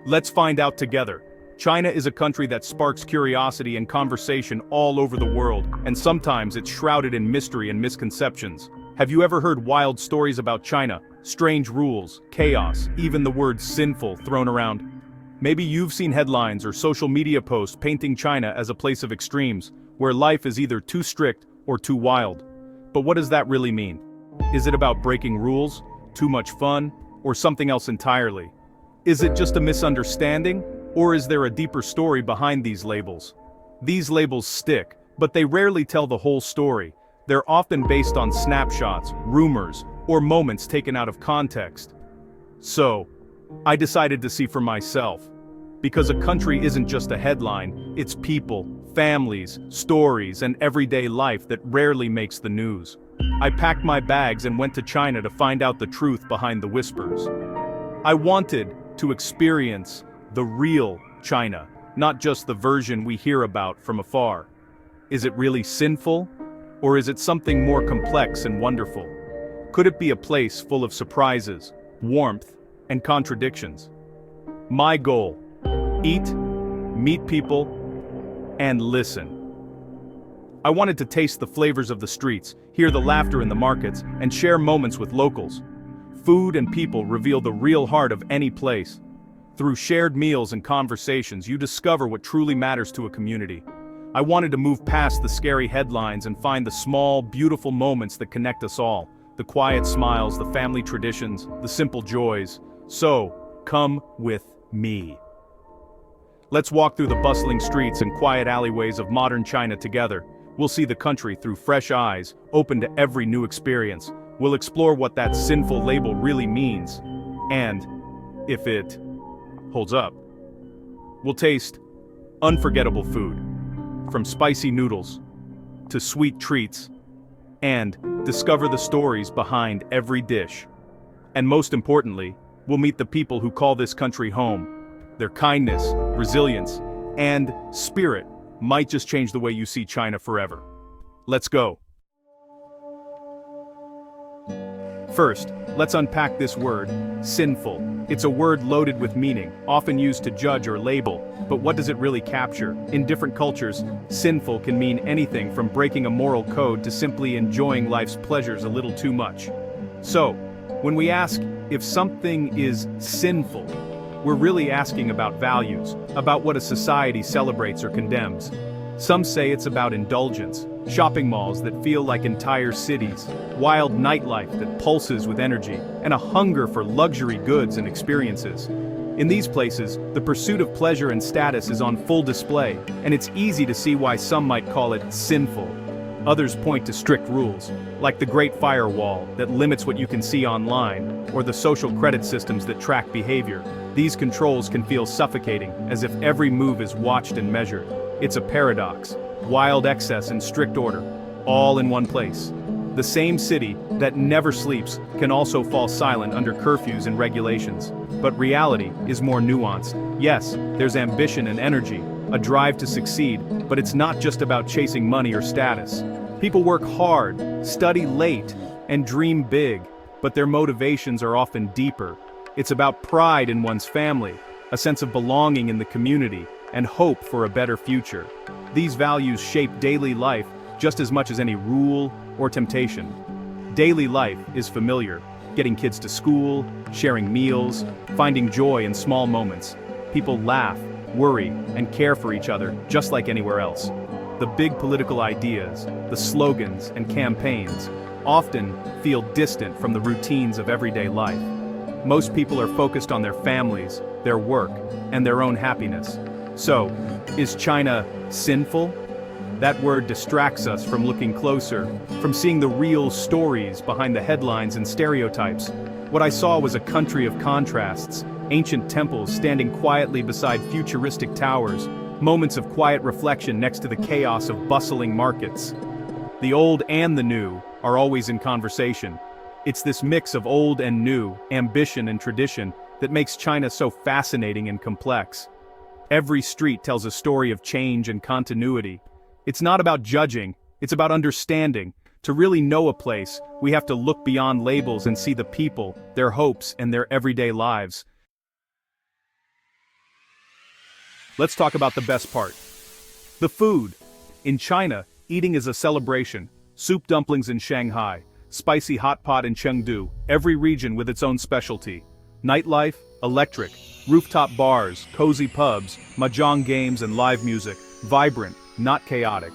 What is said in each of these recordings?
Let's find out together. China is a country that sparks curiosity and conversation all over the world, and sometimes it's shrouded in mystery and misconceptions. Have you ever heard wild stories about China? Strange rules, chaos, even the word sinful thrown around? Maybe you've seen headlines or social media posts painting China as a place of extremes, where life is either too strict or too wild. But what does that really mean? Is it about breaking rules, too much fun, or something else entirely? Is it just a misunderstanding, or is there a deeper story behind these labels? These labels stick, but they rarely tell the whole story. They're often based on snapshots, rumors, or moments taken out of context. So, I decided to see for myself. Because a country isn't just a headline, it's people, families, stories, and everyday life that rarely makes the news. I packed my bags and went to China to find out the truth behind the whispers. I wanted to experience the real China, not just the version we hear about from afar. Is it really sinful? Or is it something more complex and wonderful? Could it be a place full of surprises, warmth, and contradictions? My goal: eat, meet people, and listen. I wanted to taste the flavors of the streets, hear the laughter in the markets, and share moments with locals. Food and people reveal the real heart of any place. Through shared meals and conversations, you discover what truly matters to a community. I wanted to move past the scary headlines and find the small, beautiful moments that connect us all. The quiet smiles, the family traditions, the simple joys. So, come with me. Let's walk through the bustling streets and quiet alleyways of modern China together. We'll see the country through fresh eyes, open to every new experience. We'll explore what that sinful label really means, and if it holds up. We'll taste unforgettable food, from spicy noodles to sweet treats, and discover the stories behind every dish. And most importantly, we'll meet the people who call this country home. Their kindness, resilience, and spirit might just change the way you see China forever. Let's go. First, let's unpack this word, sinful. It's a word loaded with meaning, often used to judge or label, but what does it really capture? In different cultures, sinful can mean anything from breaking a moral code to simply enjoying life's pleasures a little too much. So, when we ask if something is sinful, we're really asking about values, about what a society celebrates or condemns. Some say it's about indulgence, shopping malls that feel like entire cities, wild nightlife that pulses with energy, and a hunger for luxury goods and experiences. In these places, the pursuit of pleasure and status is on full display, and it's easy to see why some might call it sinful. Others point to strict rules, like the Great Firewall that limits what you can see online, or the social credit systems that track behavior. These controls can feel suffocating, as if every move is watched and measured. It's a paradox: wild excess and strict order, all in one place. The same city that never sleeps can also fall silent under curfews and regulations. But reality is more nuanced. Yes, there's ambition and energy, a drive to succeed, but it's not just about chasing money or status. People work hard, study late, and dream big, but their motivations are often deeper. It's about pride in one's family, a sense of belonging in the community, and hope for a better future. These values shape daily life just as much as any rule or temptation. Daily life is familiar: getting kids to school, sharing meals, finding joy in small moments. People laugh, worry, and care for each other just like anywhere else. The big political ideas, the slogans and campaigns, often feel distant from the routines of everyday life. Most people are focused on their families, their work, and their own happiness. So, is China sinful? That word distracts us from looking closer, from seeing the real stories behind the headlines and stereotypes. What I saw was a country of contrasts: ancient temples standing quietly beside futuristic towers, moments of quiet reflection next to the chaos of bustling markets. The old and the new are always in conversation. It's this mix of old and new, ambition and tradition, that makes China so fascinating and complex. Every street tells a story of change and continuity. It's not about judging, it's about understanding. To really know a place, we have to look beyond labels and see the people, their hopes, and their everyday lives. let's talk about the best part. The food. In China, eating is a celebration. Soup dumplings in Shanghai, spicy hot pot in Chengdu, every region with its own specialty. Nightlife, electric, rooftop bars, cozy pubs, mahjong games and live music, vibrant, not chaotic.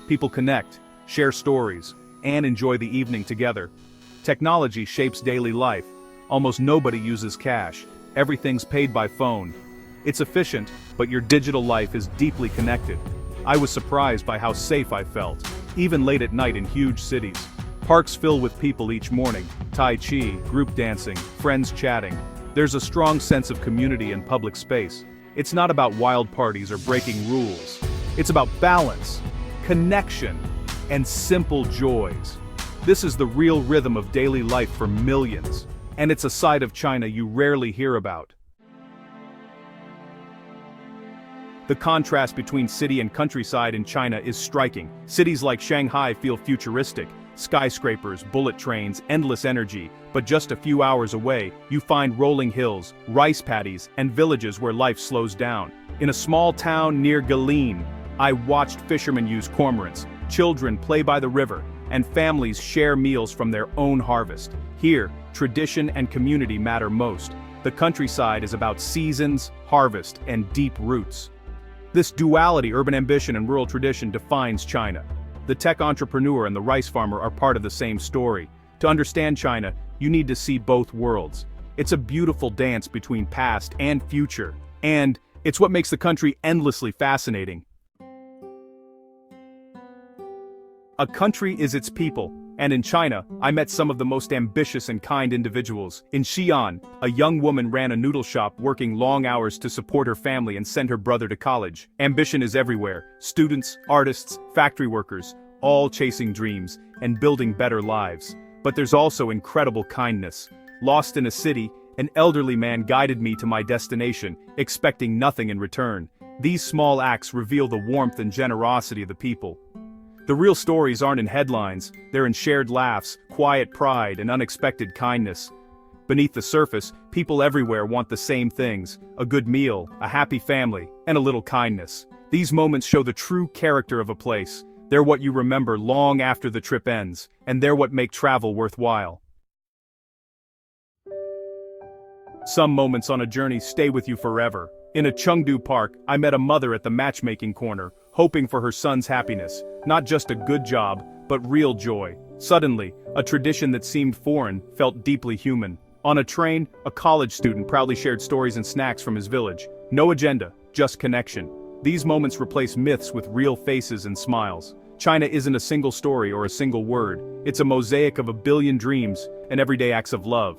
People connect, share stories, and enjoy the evening together. Technology shapes daily life. Almost nobody uses cash. Everything's paid by phone. It's efficient, but your digital life is deeply connected. I was surprised by how safe I felt, even late at night in huge cities. Parks fill with people each morning, tai chi, group dancing, friends chatting. There's a strong sense of community and public space. It's not about wild parties or breaking rules. It's about balance, connection, and simple joys. This is the real rhythm of daily life for millions, and it's a side of China you rarely hear about. The contrast between city and countryside in China is striking. Cities like Shanghai feel futuristic, skyscrapers, bullet trains, endless energy, but just a few hours away, you find rolling hills, rice paddies, and villages where life slows down. In a small town near Guilin, I watched fishermen use cormorants, children play by the river, and families share meals from their own harvest. Here, tradition and community matter most. The countryside is about seasons, harvest, and deep roots. This duality, urban ambition and rural tradition, defines China. The tech entrepreneur and the rice farmer are part of the same story. To understand China, you need to see both worlds. It's a beautiful dance between past and future. And it's what makes the country endlessly fascinating. A country is its people, and in China, I met some of the most ambitious and kind individuals. In Xi'an, a young woman ran a noodle shop working long hours to support her family and send her brother to college. Ambition is everywhere. Students, artists, factory workers, all chasing dreams and building better lives. But there's also incredible kindness. Lost in a city, an elderly man guided me to my destination, expecting nothing in return. These small acts reveal the warmth and generosity of the people. The real stories aren't in headlines, they're in shared laughs, quiet pride, and unexpected kindness. Beneath the surface, people everywhere want the same things: a good meal, a happy family, and a little kindness. These moments show the true character of a place. They're what you remember long after the trip ends, and they're what make travel worthwhile. Some moments on a journey stay with you forever. In a Chengdu park, I met a mother at the matchmaking corner, hoping for her son's happiness. Not just a good job, but real joy. Suddenly, a tradition that seemed foreign felt deeply human. On a train, a college student proudly shared stories and snacks from his village. No agenda, just connection. These moments replace myths with real faces and smiles. China isn't a single story or a single word. It's a mosaic of a billion dreams and everyday acts of love.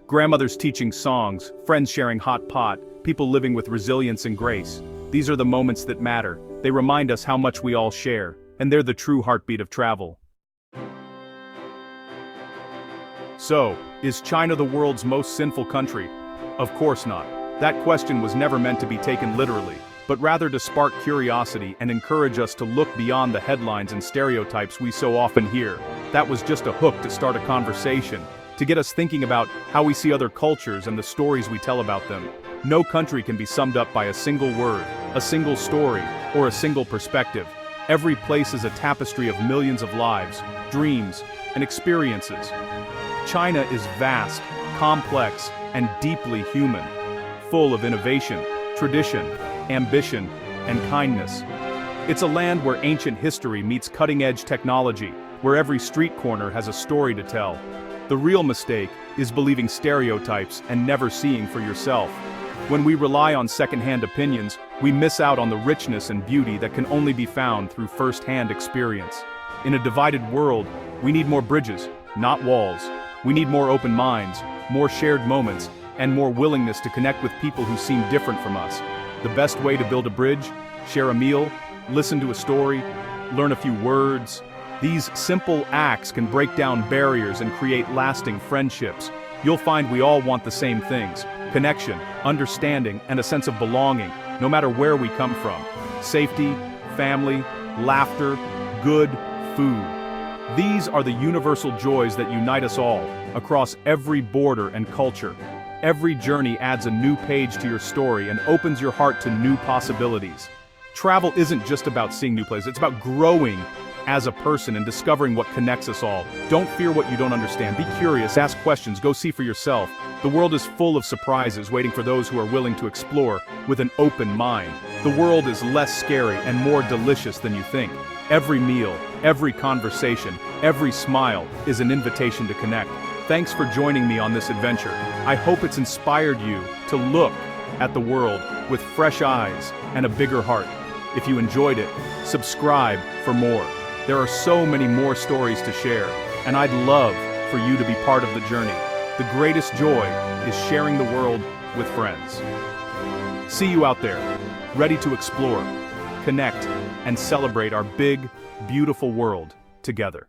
Grandmothers teaching songs, friends sharing hot pot, people living with resilience and grace. These are the moments that matter. They remind us how much we all share, and they're the true heartbeat of travel. So, is China the world's most sinful country? Of course not. That question was never meant to be taken literally, but rather to spark curiosity and encourage us to look beyond the headlines and stereotypes we so often hear. That was just a hook to start a conversation, to get us thinking about how we see other cultures and the stories we tell about them. No country can be summed up by a single word, a single story, or a single perspective. Every place is a tapestry of millions of lives, dreams, and experiences. China is vast, complex, and deeply human, full of innovation, tradition, ambition, and kindness. It's a land where ancient history meets cutting-edge technology, where every street corner has a story to tell. The real mistake is believing stereotypes and never seeing for yourself. When we rely on second-hand opinions, we miss out on the richness and beauty that can only be found through first-hand experience. In a divided world, we need more bridges, not walls. We need more open minds, more shared moments, and more willingness to connect with people who seem different from us. The best way to build a bridge: share a meal, listen to a story, learn a few words. These simple acts can break down barriers and create lasting friendships. You'll find we all want the same things: connection, understanding, and a sense of belonging, no matter where we come from. Safety, family, laughter, good food. These are the universal joys that unite us all, across every border and culture. Every journey adds a new page to your story and opens your heart to new possibilities. Travel isn't just about seeing new places, it's about growing as a person and discovering what connects us all. Don't fear what you don't understand. Be curious, ask questions, go see for yourself. The world is full of surprises waiting for those who are willing to explore with an open mind. The world is less scary and more delicious than you think. Every meal, every conversation, every smile is an invitation to connect. Thanks for joining me on this adventure. I hope it's inspired you to look at the world with fresh eyes and a bigger heart. If you enjoyed it, subscribe for more. There are so many more stories to share, and I'd love for you to be part of the journey. The greatest joy is sharing the world with friends. See you out there, ready to explore, connect, and celebrate our big, beautiful world together.